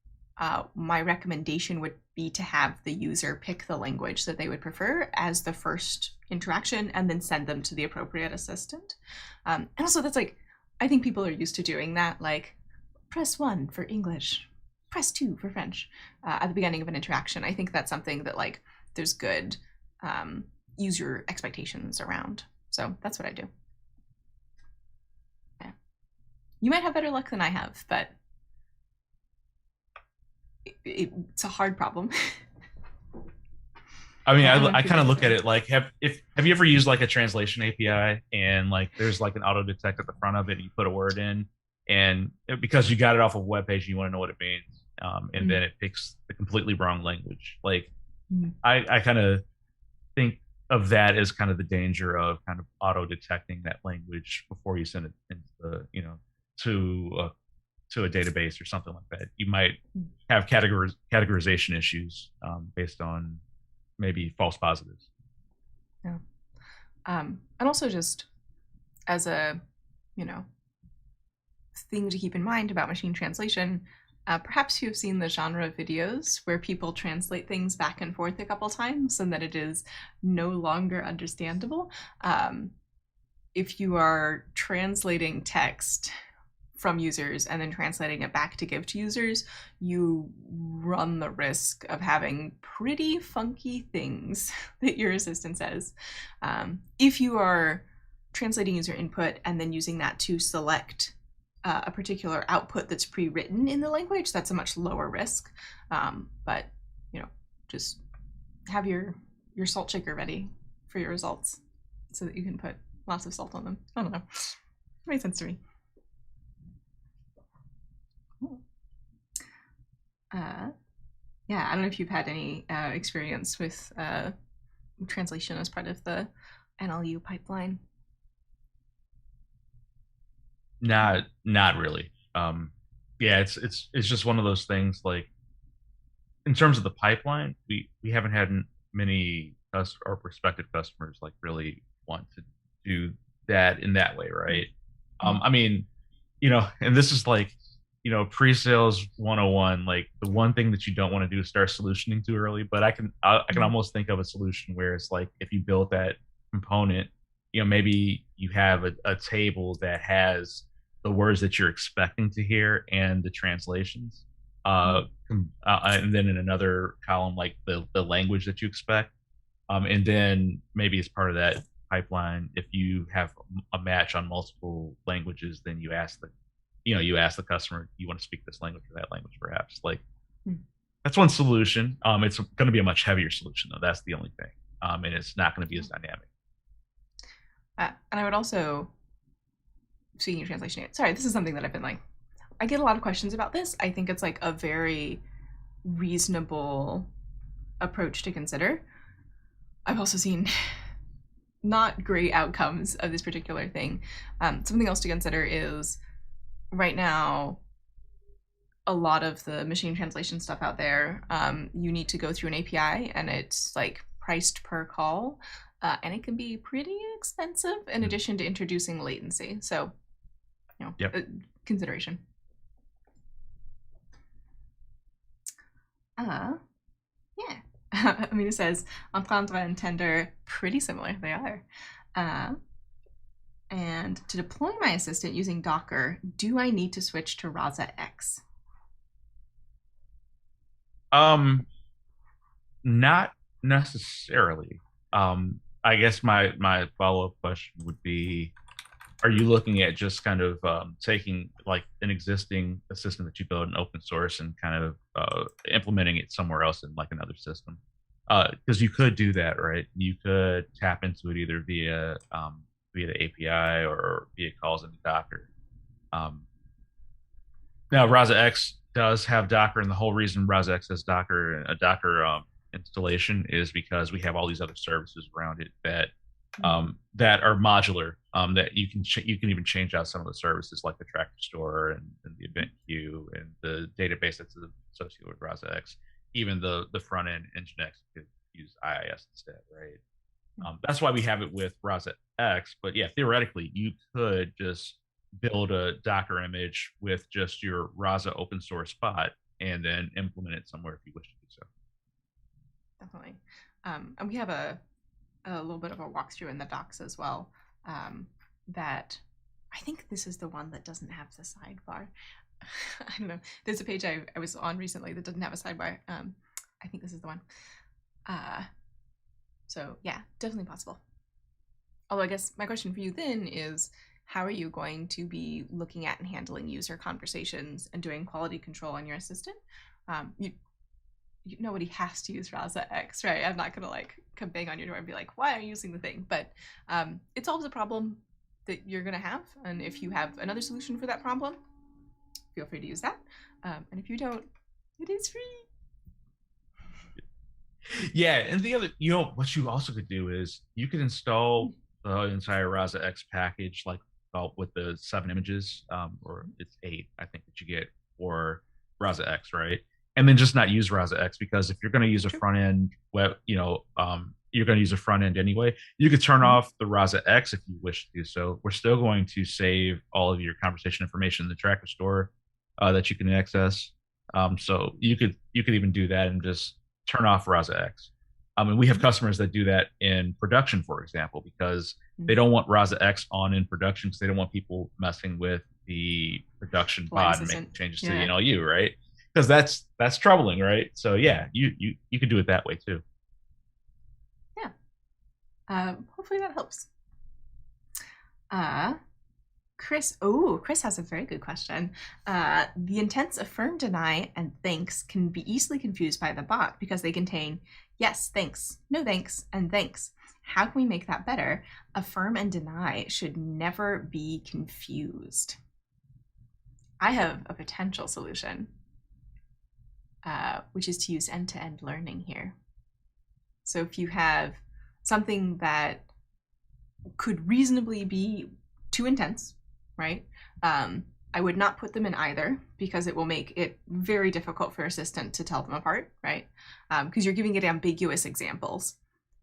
my recommendation would be to have the user pick the language that they would prefer as the first interaction and then send them to the appropriate assistant. And also that's like, I think people are used to doing that, like press 1 for English, press 2 for French at the beginning of an interaction. I think that's something that like there's good user expectations around. So that's what I do. Yeah. You might have better luck than I have, but it's a hard problem. I mean, I kind of look at it like, have you ever used like a translation API and like there's like an auto detect at the front of it and you put a word in and because you got it off of a web page, you want to know what it means, and then it picks the completely wrong language. Like, I kind of think of that as kind of the danger of kind of auto detecting that language before you send it into the, to a database or something like that. You might have categorization issues based on maybe false positives. Yeah. And also just as a, thing to keep in mind about machine translation, perhaps you've seen the genre of videos where people translate things back and forth a couple times and that it is no longer understandable. If you are translating text from users and then translating it back to give to users, you run the risk of having pretty funky things that your assistant says. If you are translating user input and then using that to select a particular output that's pre-written in the language, that's a much lower risk. But just have your salt shaker ready for your results so that you can put lots of salt on them. I don't know. It made sense to me. Yeah, I don't know if you've had any experience with translation as part of the NLU pipeline. Not really. Yeah, it's just one of those things. Like in terms of the pipeline, we haven't had many our prospective customers like really want to do that in that way, right? I mean, and this is like, pre-sales 101. Like the one thing that you don't want to do is start solutioning too early. But I can almost think of a solution where it's like if you build that component, maybe you have a table that has the words that you're expecting to hear and the translations, and then in another column like the language that you expect, and then maybe as part of that pipeline, if you have a match on multiple languages, then you ask the customer, you want to speak this language or that language, perhaps. Like that's one solution. It's going to be a much heavier solution though. That's the only thing, and it's not going to be as dynamic. And I would also, speaking of translation, sorry, this is something that I've been like, I get a lot of questions about this. I think it's like a very reasonable approach to consider. I've also seen not great outcomes of this particular thing. Something else to consider is right now, a lot of the machine translation stuff out there, you need to go through an API and it's like priced per call. And it can be pretty expensive in addition to introducing latency. So, consideration. Yeah. Amina says, Entendre and Tender, pretty similar. They are. And to deploy my assistant using Docker, do I need to switch to Rasa X? Not necessarily. I guess my follow-up question would be, are you looking at just kind of taking like an existing assistant that you build in open source and kind of implementing it somewhere else in like another system? Because you could do that, right? You could tap into it either via the API or via calls into Docker. Now, Rasa X does have Docker, and the whole reason Rasa X has a Docker installation is because we have all these other services around it that that are modular, that you can even change out some of the services like the tractor store and the event queue and the database that's associated with Rasa X. Even the front end Nginx could use IIS instead, right? That's why we have it with Rasa X. But yeah, theoretically, you could just build a Docker image with just your Rasa open source spot and then implement it somewhere if you wish to do so. Definitely. And we have a little bit of a walkthrough in the docs as well. That I think this is the one that doesn't have the sidebar. I don't know. There's a page I was on recently that doesn't have a sidebar. I think this is the one. So yeah, definitely possible. Although I guess my question for you then is, how are you going to be looking at and handling user conversations and doing quality control on your assistant? Nobody has to use Rasa X, right? I'm not gonna like come bang on your door and be like, why are you using the thing? But it solves a problem that you're gonna have. And if you have another solution for that problem, feel free to use that. And if you don't, it is free. Yeah, and the other, what you also could do is you could install the entire Rasa X package, like with the 7 images, or it's 8, I think, that you get for Rasa X, right? And then just not use Rasa X, because if you're going to use a front end web, you're going to use a front end anyway. You could turn off the Rasa X if you wish to do so. We're still going to save all of your conversation information in the tracker store that you can access. So you could even do that and just turn off Rasa X. And we have customers that do that in production, for example, because they don't want Rasa X on in production, because they don't want people messing with the production pod and making changes to the NLU, right? Because that's troubling, right? So yeah, you could do it that way too. Yeah. Hopefully that helps. Chris has a very good question. The intents affirm, deny, and thanks can be easily confused by the bot because they contain yes, thanks, no thanks, and thanks. How can we make that better? Affirm and deny should never be confused. I have a potential solution, which is to use end-to-end learning here. So if you have something that could reasonably be 2 intents, right? I would not put them in either, because it will make it very difficult for your assistant to tell them apart, right? Because you're giving it ambiguous examples.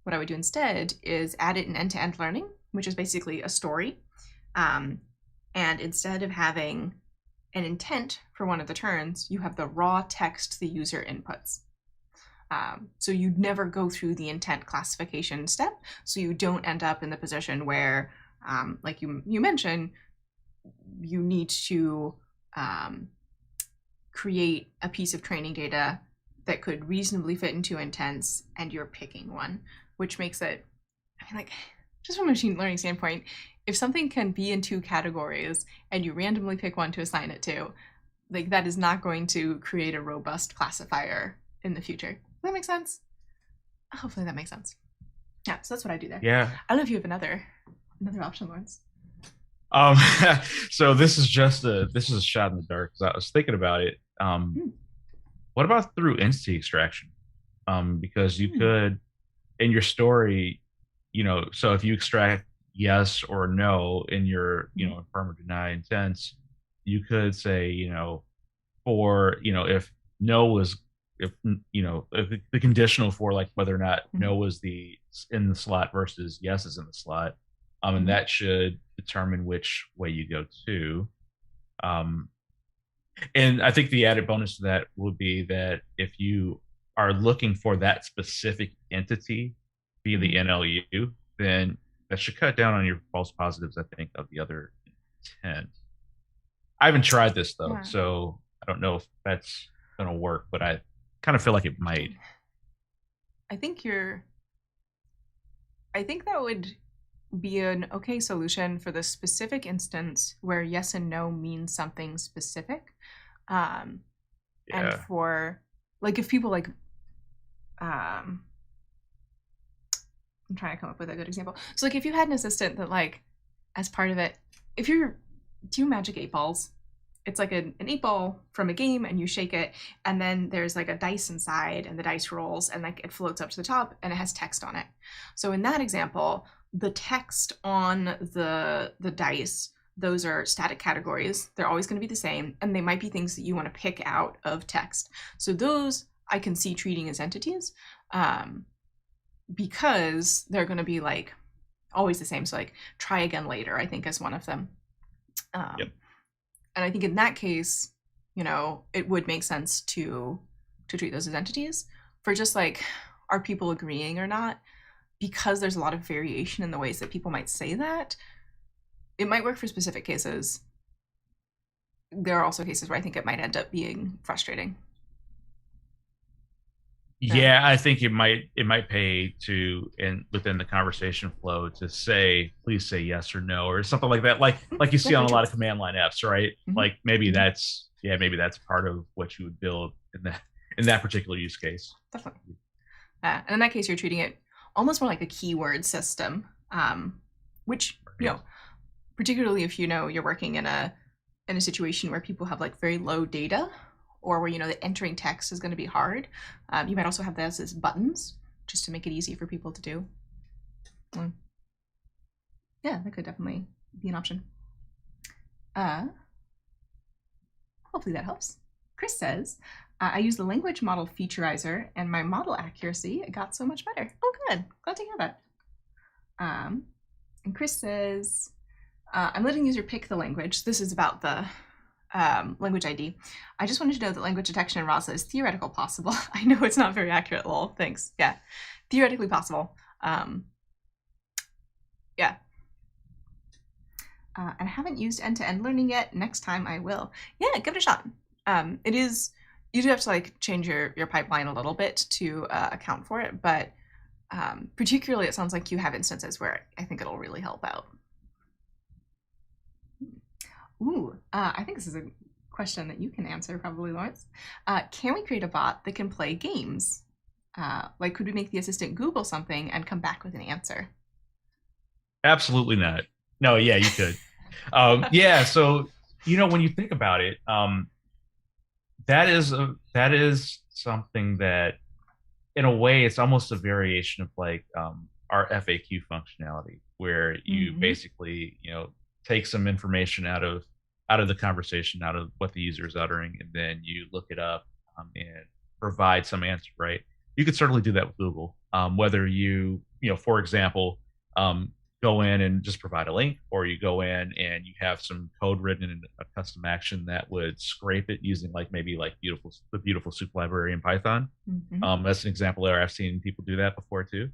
What I would do instead is add it in end-to-end learning, which is basically a story. And instead of having an intent for one of the turns, you have the raw text the user inputs. So you'd never go through the intent classification step, so you don't end up in the position where, like you mentioned, you need to create a piece of training data that could reasonably fit in 2 intents, and you're picking one, which makes it, just from a machine learning standpoint, if something can be in 2 categories and you randomly pick one to assign it to, like, that is not going to create a robust classifier in the future. Does that make sense? Hopefully that makes sense. Yeah, so that's what I do there. Yeah. I don't know if you have another option, Laurence. So this is a shot in the dark, because I was thinking about it. What about through entity extraction? Because you could, in your story, so if you extract yes or no in your, affirm or deny intents, you could say, for, if no was, if the conditional for like whether or not no was in the slot versus yes is in the slot, and that should determine which way you go to. And I think the added bonus to that would be that if you are looking for that specific entity via the NLU, then that should cut down on your false positives, I think, of the other intent. I haven't tried this though, so I don't know if that's going to work, but I kind of feel like it might. I think that would be an okay solution for the specific instance where yes and no means something specific. And for, like, if people like, I'm trying to come up with a good example. So like if you had an assistant that, like, as part of it, if you're do magic 8 balls, it's like an 8 ball from a game, and you shake it, and then there's like a dice inside, and the dice rolls, and like it floats up to the top, and it has text on it. So in that example, the text on the dice, those are static categories. They're always going to be the same, and they might be things that you want to pick out of text. So those I can see treating as entities, because they're going to be like always the same. So like try again later, I think, is one of them. Yep. And I think in that case, it would make sense to treat those as entities. For just like, are people agreeing or not? Because there's a lot of variation in the ways that people might say that, it might work for specific cases. There are also cases where I think it might end up being frustrating. Yeah, I think it might pay to, and within the conversation flow, to say, please say yes or no or something like that, like you see on a lot of command line apps, right? Like maybe that's part of what you would build in that particular use case. Definitely. And in that case, you're treating it almost more like a keyword system, which particularly if you're working in a situation where people have like very low data, or where that entering text is going to be hard. You might also have those as buttons, just to make it easy for people to do. Yeah, that could definitely be an option. Hopefully that helps. Chris says, I use the language model Featurizer, and my model accuracy got so much better. Oh, good. Glad to hear that. And Chris says, I'm letting the user pick the language. This is about the language ID. I just wanted to know that language detection in Rasa is theoretical possible. I know it's not very accurate, lol. Thanks. Yeah, theoretically possible. Yeah. And I haven't used end-to-end learning yet. Next time I will. Yeah, give it a shot. It is, you do have to like change your pipeline a little bit to account for it, but particularly it sounds like you have instances where I think it'll really help out. Ooh, I think this is a question that you can answer probably, Laurence. Can we create a bot that can play games? Like, could we make the assistant Google something and come back with an answer? Absolutely not. No, yeah, you could. Yeah, so when you think about it, that is something that, in a way, it's almost a variation of like our FAQ functionality, where you basically take some information out of the conversation, out of what the user is uttering, and then you look it up and provide some answer. Right? You could certainly do that with Google. Whether you for example, go in and just provide a link, or you go in and you have some code written in a custom action that would scrape it using the beautiful soup library in Python. That's an example there. I've seen people do that before too.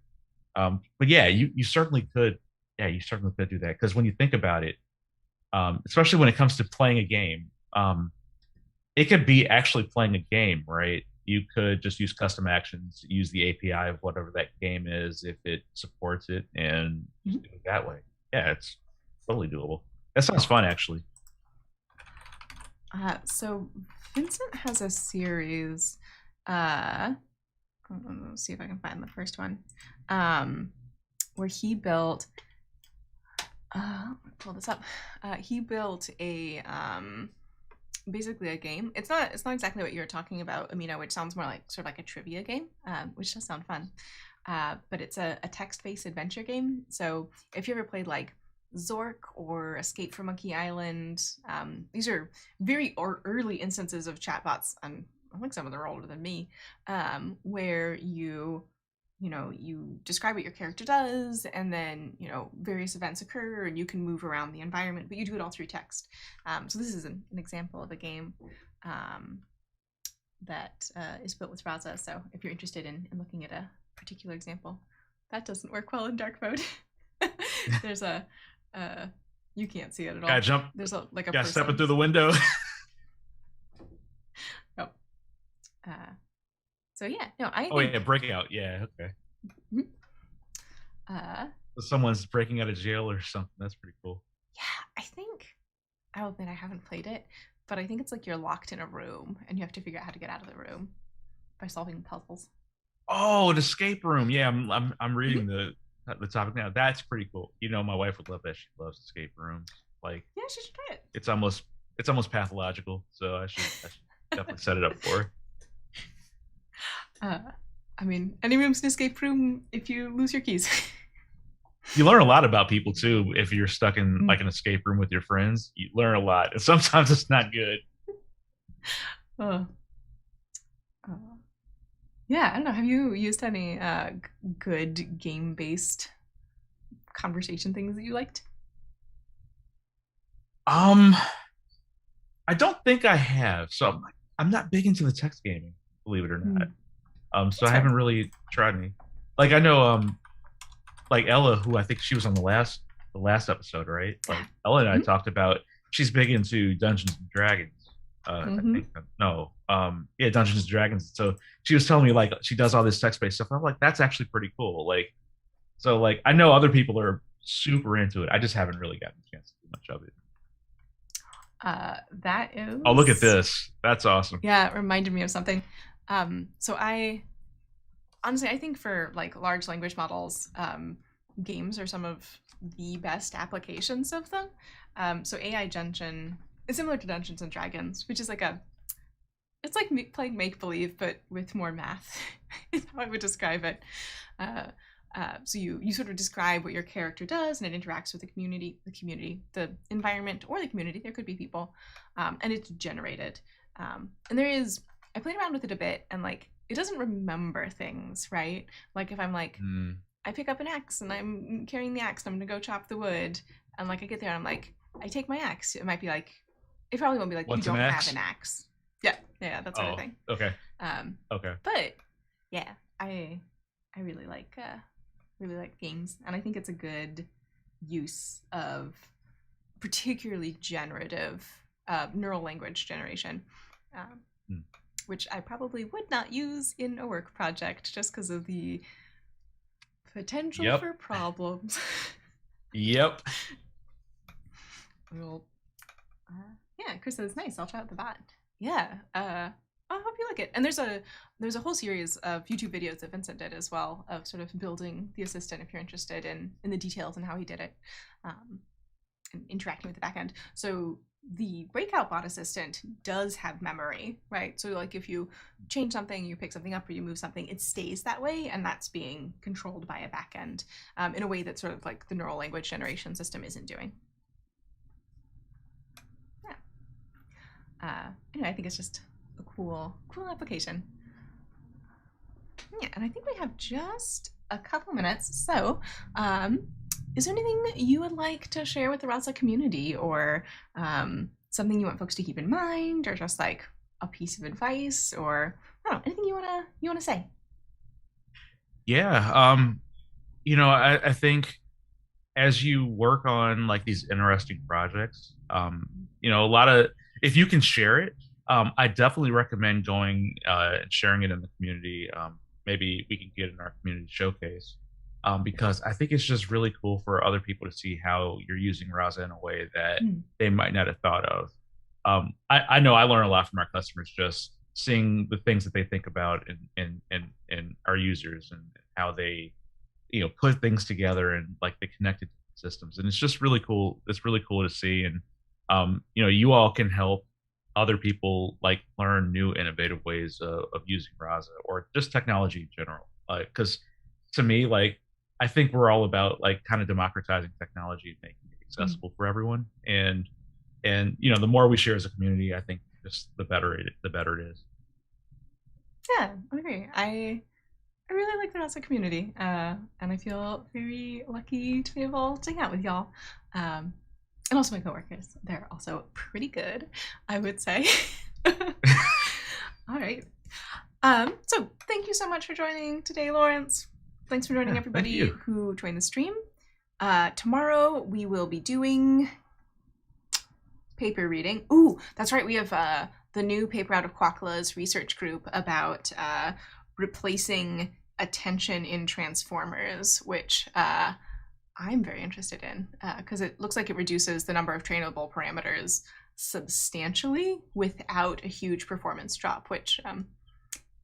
But yeah, you certainly could. Yeah, you certainly could do that, because when you think about it, especially when it comes to playing a game, it could be actually playing a game, right? You could just use custom actions, use the API of whatever that game is, if it supports it, and do it that way. Yeah, it's totally doable. That sounds fun, actually. So Vincent has a series. Let's see if I can find the first one, where he built. Pull this up. He built a basically a game. It's not exactly what you're talking about, Amino, which sounds more like sort of like a trivia game, which does sound fun. But it's a text-based adventure game. So if you ever played like Zork or Escape from Monkey Island, these are very early instances of chatbots, and I think some of them are older than me, where you describe what your character does, and then various events occur, and you can move around the environment, but you do it all through text. So this is an example of a game that is built with Rasa. So if you're interested in looking at a particular example, that doesn't work well in dark mode. There's a you can't see it at all. Gotta jump. There's like a gotta person step it through the window. Oh. So yeah, no, I. Oh yeah, breaking out. Yeah, okay. So someone's breaking out of jail or something. That's pretty cool. Yeah, I think. I'll admit I haven't played it, but I think it's like you're locked in a room and you have to figure out how to get out of the room by solving puzzles. Oh, an escape room. Yeah, I'm reading the topic now. That's pretty cool. My wife would love that. She loves escape rooms. Like, yeah, she should try it. It's almost pathological. So I should definitely set it up for her. I mean, any room's an escape room if you lose your keys. You learn a lot about people too. If you're stuck in Mm. like an escape room with your friends, you learn a lot, and sometimes it's not good. Oh, uh, yeah, I don't know. Have you used any good game-based conversation things that you liked? Um, I don't think I have. So I'm not big into the text gaming, believe it or not. Mm. So That's I fair. haven't really tried any. Like I know, like Ella, who I think she was on the last episode, right? Yeah. Like Ella and I Mm-hmm. talked about. She's big into Dungeons and Dragons. I Mm-hmm. think no, yeah, Dungeons and Dragons. So she was telling me like she does all this text based stuff. I'm like, that's actually pretty cool. Like, so like I know other people are super into it. I just haven't really gotten a chance to do much of it. That Oh, look at is, this. That's awesome. yeah, it reminded me of something. So I honestly, I think for like large language models, games are some of the best applications of them. So AI Junction is similar to Dungeons and Dragons, which is like it's like playing make believe, but with more math, is how I would describe it. Uh, so you sort of describe what your character does, and it interacts with the environment, or the community. There could be people, and it's generated. And there is, I played around with it a bit, and like it doesn't remember things, right? Like if I'm like, Mm. I pick up an axe and I'm carrying the axe, and I'm gonna go chop the wood, and like I get there and I'm like, I take my axe. It might be like, it probably won't be like, you What's an don't have an X? axe. Yeah, yeah, that sort of Oh, thing. okay, Um, okay. but yeah, I really like games, and I think it's a good use of particularly generative neural language generation, um, Hmm. which I probably would not use in a work project just because of the potential Yep, for problems. yep. Well, yeah, Chris says nice. I'll try out the bot. Yeah, I hope you like it. And there's a whole series of YouTube videos that Vincent did as well, of sort of building the assistant if you're interested in the details and how he did it, um, and interacting with the backend. So the breakout bot assistant does have memory, right? So like if you change something, you pick something up, or you move something, it stays that way, and that's being controlled by a backend, in a way that sort of like the neural language generation system isn't doing. Yeah. Anyway, I think it's just a cool application. Yeah, and I think we have just a couple minutes. So, is there anything you would like to share with the Rasa community, or something you want folks to keep in mind, or just like a piece of advice, or I don't know, anything you wanna say? Yeah. I think as you work on like these interesting projects, a lot of if you can share it, I definitely recommend going and sharing it in the community. Maybe we can get in our community showcase, because I think it's just really cool for other people to see how you're using Rasa in a way that Mm. they might not have thought of. I know I learn a lot from our customers just seeing the things that they think about in our users and how they put things together and like they connected systems, and it's just really cool. It's really cool to see. And you all can help other people like learn new innovative ways of using Rasa or just technology in general, because to me, like, I think we're all about like kind of democratizing technology and making it Mm. accessible for everyone. And the more we share as a community, I think just the better it is. Yeah, I agree. I really like the Rasa community, and I feel very lucky to be able to hang out with y'all. Um, and also my coworkers, they're also pretty good, I would say. All right. So thank you so much for joining today, Laurence. Thanks for joining Yeah, thank everybody you. who joined the stream. Tomorrow we will be doing paper reading. Ooh, that's right. We have the new paper out of Kwakala's research group about replacing attention in transformers, which I'm very interested in, because it looks like it reduces the number of trainable parameters substantially without a huge performance drop, which,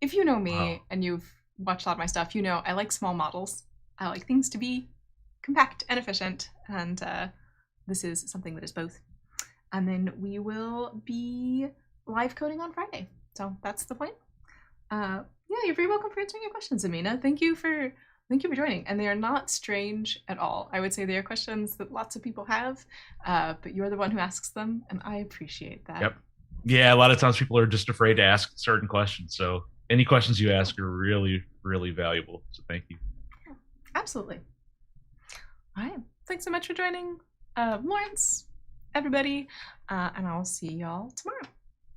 if you know me Wow. and you've watched a lot of my stuff, you know I like small models. I like things to be compact and efficient, and this is something that is both. And then we will be live coding on Friday. So that's the plan. Yeah, you're very welcome for answering your questions, Amina. Thank you for Thank you for joining. And they are not strange at all. I would say they are questions that lots of people have, but you're the one who asks them, and I appreciate that. Yep. Yeah, a lot of times people are just afraid to ask certain questions. So any questions you ask are really, really valuable. So thank you. Yeah, absolutely. All right. Thanks so much for joining, Lawrence, everybody, and I'll see y'all tomorrow.